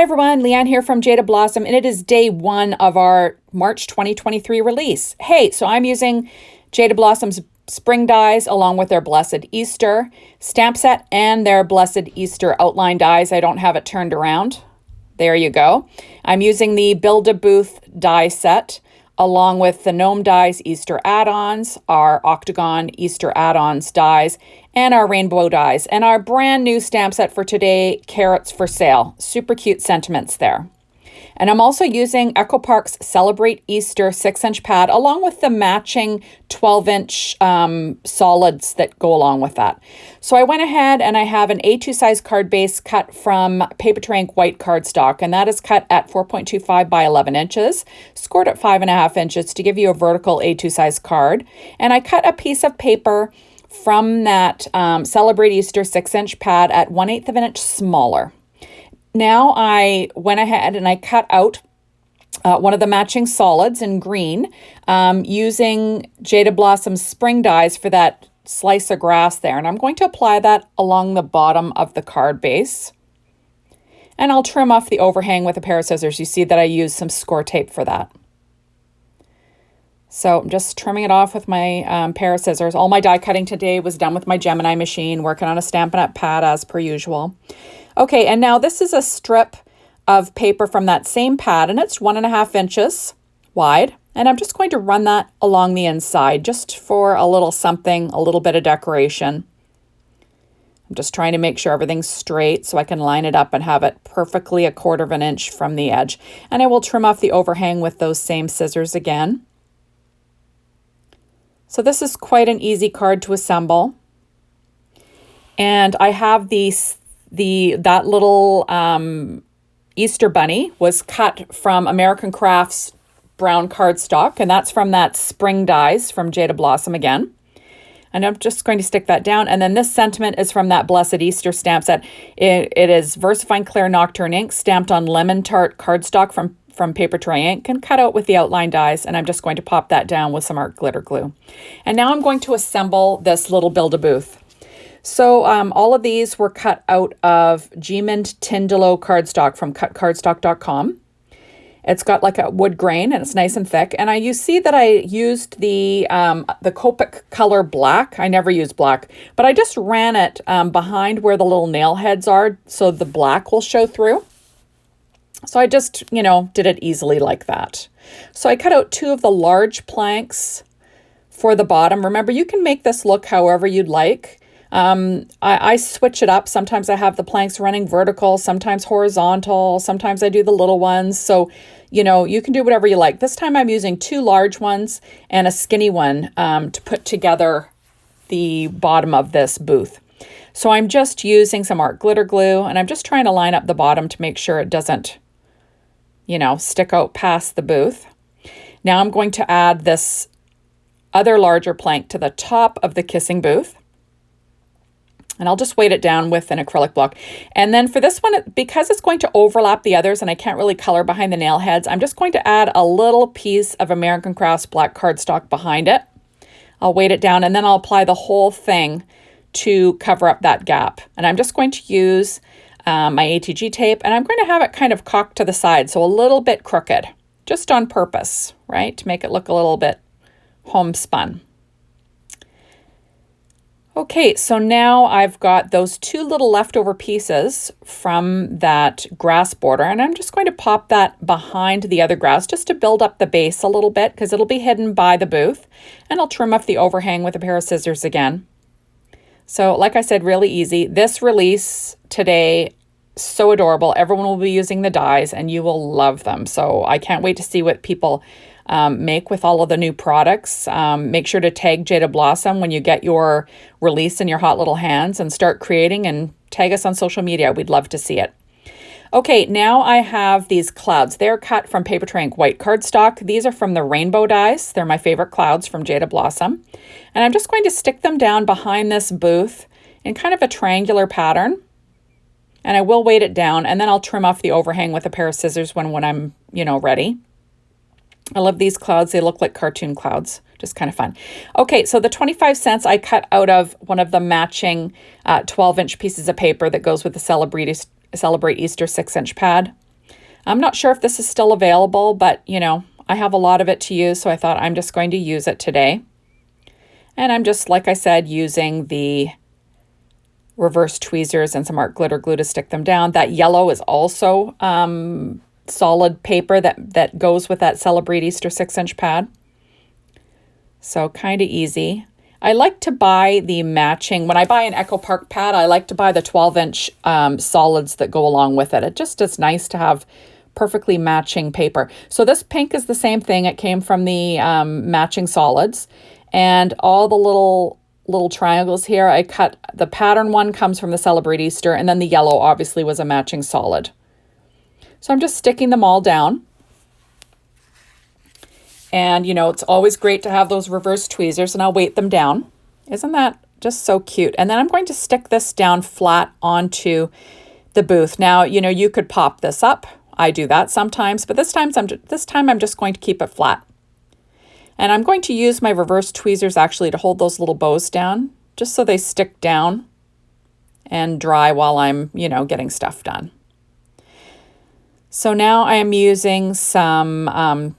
Hi everyone, Leanne here from Jaded Blossom, and it is day one of our March 2023 release. Hey, so I'm using Jaded Blossom's spring dies along with their Blessed Easter stamp set and their Blessed Easter outline dies. I don't have it turned around. There you go. I'm using the Build-A-Booth die set along with the Gnome dies Easter Add Ons, our Octagon Easter Add Ons dies, and our rainbow dies, and our brand new stamp set for today, Carrots for Sale. Super cute sentiments there. And I'm also using Echo Park's Celebrate Easter 6-inch pad along with the matching 12-inch solids that go along with that. So I went ahead and I have an A2 size card base cut from Paper Ink white cardstock, and that is cut at 4.25 by 11 inches, scored at 5.5 inches to give you a vertical A2 size card. And I cut a piece of paper from that Celebrate Easter 6-inch pad at 1/8 of an inch smaller. Now I went ahead and I cut out one of the matching solids in green using Jaded Blossom's spring dies for that slice of grass there. And I'm going to apply that along the bottom of the card base. And I'll trim off the overhang with a pair of scissors. You see that I used some score tape for that. So I'm just trimming it off with my pair of scissors. All my die cutting today was done with my Gemini machine, working on a Stampin' Up! Pad as per usual. Okay, and now this is a strip of paper from that same pad, and it's 1.5 inches wide. And I'm just going to run that along the inside just for a little something, a little bit of decoration. I'm just trying to make sure everything's straight so I can line it up and have it perfectly 1/4 of an inch from the edge. And I will trim off the overhang with those same scissors again. So this is quite an easy card to assemble. And I have that little Easter bunny was cut from American Crafts brown cardstock, and that's from that spring dies from Jaded Blossom again. And I'm just going to stick that down. And then this sentiment is from that Blessed Easter stamp set. It is VersaFine Clear Nocturne ink stamped on lemon tart cardstock from Paper Ink and cut out with the outline dies. And I'm just going to pop that down with some art glitter glue. And now I'm going to assemble this little Build-A-Booth. So all of these were cut out of Gemond Tyndalo cardstock from cutcardstock.com. It's got like a wood grain and it's nice and thick. And you see that I used the Copic color black. I never use black, but I just ran it behind where the little nail heads are so the black will show through. So I just, did it easily like that. So I cut out 2 of the large planks for the bottom. Remember, you can make this look however you'd like. I switch it up. Sometimes I have the planks running vertical, sometimes horizontal, sometimes I do the little ones. So, you can do whatever you like. This time I'm using 2 large ones and a skinny one to put together the bottom of this booth. So I'm just using some art glitter glue and I'm just trying to line up the bottom to make sure it doesn't, stick out past the booth. Now I'm going to add this other larger plank to the top of the kissing booth. And I'll just weight it down with an acrylic block. And then for this one, because it's going to overlap the others and I can't really color behind the nail heads, I'm just going to add a little piece of American Crafts black cardstock behind it. I'll weight it down and then I'll apply the whole thing to cover up that gap. And I'm just going to use my ATG tape and I'm going to have it kind of cocked to the side, so a little bit crooked, just on purpose, right? To make it look a little bit homespun. Okay, so now I've got those 2 little leftover pieces from that grass border, and I'm just going to pop that behind the other grass just to build up the base a little bit because it'll be hidden by the booth. And I'll trim off the overhang with a pair of scissors again. So like I said, really easy. This release today, so adorable. Everyone will be using the dies and you will love them. So I can't wait to see what people make with all of the new products. Make sure to tag Jaded Blossom when you get your release in your hot little hands and start creating, and tag us on social media. We'd love to see it. Okay, now I have these clouds. They're cut from Paper Ink white cardstock. These are from the rainbow dies. They're my favorite clouds from Jaded Blossom. And I'm just going to stick them down behind this booth in kind of a triangular pattern. And I will weight it down and then I'll trim off the overhang with a pair of scissors when I'm, ready. I love these clouds. They look like cartoon clouds. Just kind of fun. Okay, so the 25 cents I cut out of one of the matching 12-inch pieces of paper that goes with the Celebrate Easter 6-inch pad. I'm not sure if this is still available, but you know, I have a lot of it to use, so I thought I'm just going to use it today. And I'm just, like I said, using the reverse tweezers and some art glitter glue to stick them down. That yellow is also solid paper that goes with that Celebrate Easter 6-inch pad. So kind of easy. I like to buy the matching, when I buy an Echo Park pad, I like to buy the 12-inch solids that go along with it. It just is nice to have perfectly matching paper. So this pink is the same thing. It came from the matching solids. And all the little triangles here, I cut, the pattern one comes from the Celebrate Easter, and then the yellow obviously was a matching solid. So I'm just sticking them all down. And, you know, it's always great to have those reverse tweezers, and I'll weight them down. Isn't that just so cute? And then I'm going to stick this down flat onto the booth. Now, you know, you could pop this up. I do that sometimes, but this time I'm just going to keep it flat. And I'm going to use my reverse tweezers actually to hold those little bows down, just so they stick down and dry while I'm, you know, getting stuff done. So now I am using some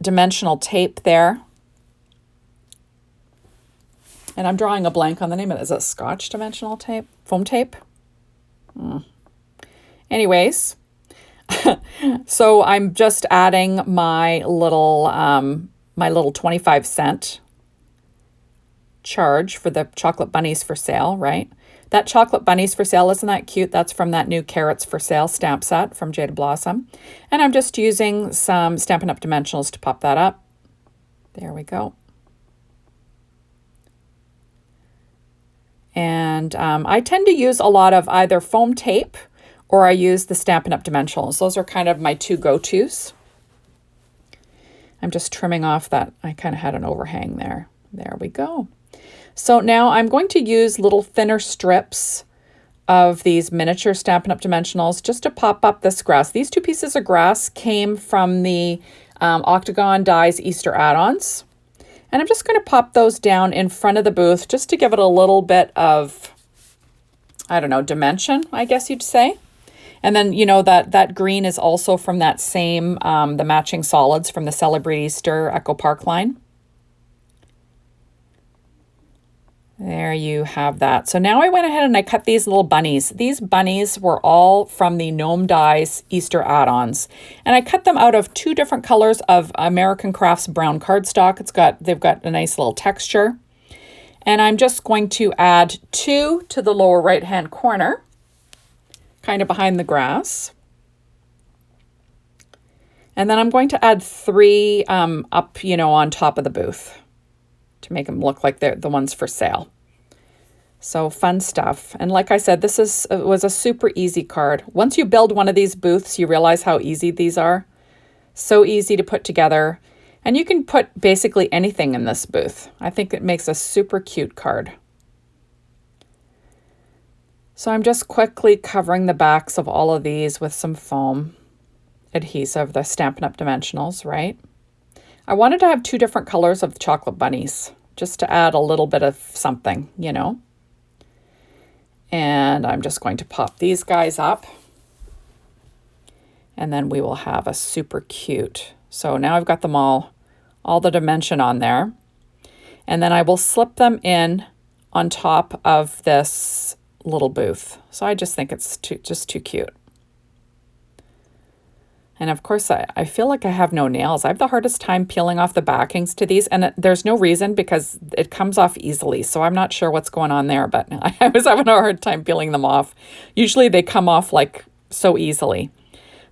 dimensional tape there. And I'm drawing a blank on the name of it. Is it Scotch dimensional tape? Foam tape? Anyways, so I'm just adding my little 25-cent charge for the chocolate bunnies for sale, right? That chocolate bunnies for sale, isn't that cute? That's from that new Carrots for Sale stamp set from Jaded Blossom. And I'm just using some Stampin' Up! Dimensionals to pop that up. There we go. And I tend to use a lot of either foam tape or I use the Stampin' Up! Dimensionals. Those are kind of my two go-tos. I'm just trimming off that. I kind of had an overhang there. There we go. So now I'm going to use little thinner strips of these miniature Stampin' Up! Dimensionals just to pop up this grass. These two pieces of grass came from the Octagon Dies Easter Add Ons. And I'm just going to pop those down in front of the booth just to give it a little bit of, I don't know, dimension, I guess you'd say. And then, you know, that green is also from that same, the matching solids from the Celebrate Easter Echo Park line. There you have that. So now I went ahead and I cut these little bunnies. These bunnies were all from the Gnome Dies Easter Add Ons. And I cut them out of two different colors of American Crafts brown cardstock. They've got a nice little texture. And I'm just going to add 2 to the lower right-hand corner, kind of behind the grass. And then I'm going to add 3 up, you know, on top of the booth, to make them look like they're the ones for sale. So fun stuff. And like I said, this was a super easy card. Once you build one of these booths, you realize how easy these are. So easy to put together. And you can put basically anything in this booth. I think it makes a super cute card. So I'm just quickly covering the backs of all of these with some foam adhesive, the Stampin' Up! Dimensionals, right? I wanted to have 2 different colors of chocolate bunnies, just to add a little bit of something, you know. And I'm just going to pop these guys up. And then we will have a super cute. So now I've got them all the dimension on there. And then I will slip them in on top of this little booth. So I just think it's just too cute. And of course, I feel like I have no nails. I have the hardest time peeling off the backings to these, and there's no reason because it comes off easily. So I'm not sure what's going on there, but I was having a hard time peeling them off. Usually they come off like so easily.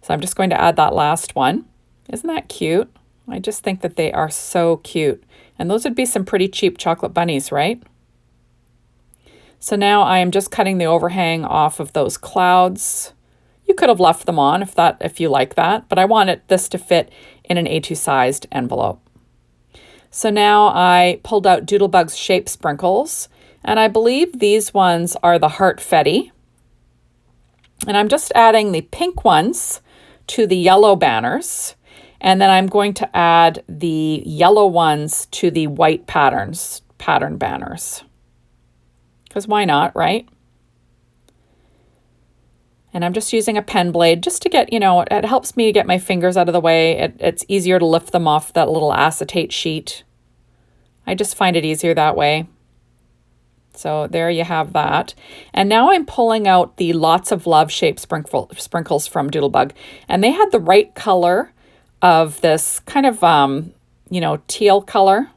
So I'm just going to add that last one. Isn't that cute? I just think that they are so cute. And those would be some pretty cheap chocolate bunnies, right? So now I am just cutting the overhang off of those clouds. You could have left them on if you like that, but I wanted this to fit in an A2 sized envelope. So now I pulled out Doodlebug's shape sprinkles, and I believe these ones are the heart fetty. And I'm just adding the pink ones to the yellow banners, and then I'm going to add the yellow ones to the white pattern banners. Because why not, right? And I'm just using a pen blade just to get, you know, it helps me get my fingers out of the way. It's easier to lift them off that little acetate sheet. I just find it easier that way. So there you have that. And now I'm pulling out the Lots of Love shape sprinkles from Doodlebug. And they had the right color of this kind of, you know, teal color.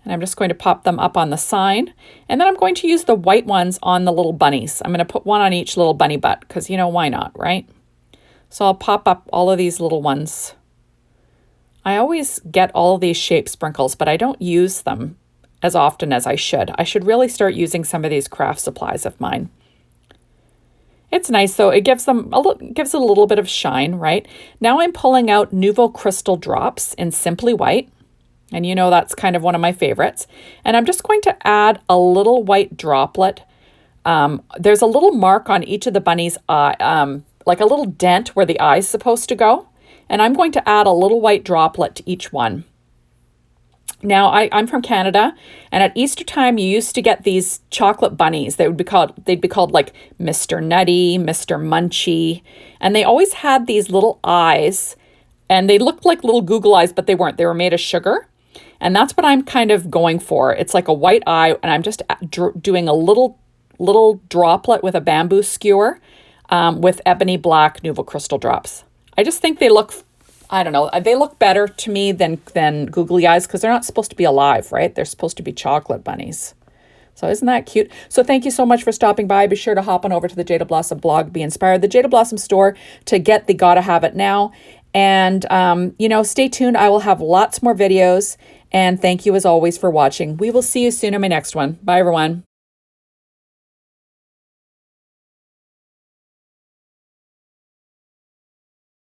And I'm just going to pop them up on the sign. And then I'm going to use the white ones on the little bunnies. I'm going to put one on each little bunny butt because, you know, why not, right? So I'll pop up all of these little ones. I always get all of these shape sprinkles, but I don't use them as often as I should. I should really start using some of these craft supplies of mine. It's nice though. It gives them gives it a little bit of shine, right? Now I'm pulling out Nouveau Crystal drops in Simply White. And you know that's kind of one of my favorites. And I'm just going to add a little white droplet. There's a little mark on each of the bunnies' eye, like a little dent where the eye's supposed to go. And I'm going to add a little white droplet to each one. Now, I'm from Canada, and at Easter time, you used to get these chocolate bunnies. They'd be called like Mr. Nutty, Mr. Munchie, and they always had these little eyes, and they looked like little Google eyes, but they weren't. They were made of sugar. And that's what I'm kind of going for. It's like a white eye, and I'm just doing a little droplet with a bamboo skewer with ebony black Nouveau Crystal drops. I just think they look, I don't know, they look better to me than googly eyes because they're not supposed to be alive, right? They're supposed to be chocolate bunnies. So isn't that cute? So thank you so much for stopping by. Be sure to hop on over to the Jaded Blossom blog, Be Inspired, the Jaded Blossom store to get the Gotta Have It Now. And, you know, stay tuned. I will have lots more videos. And thank you as always for watching. We will see you soon in my next one. Bye, everyone.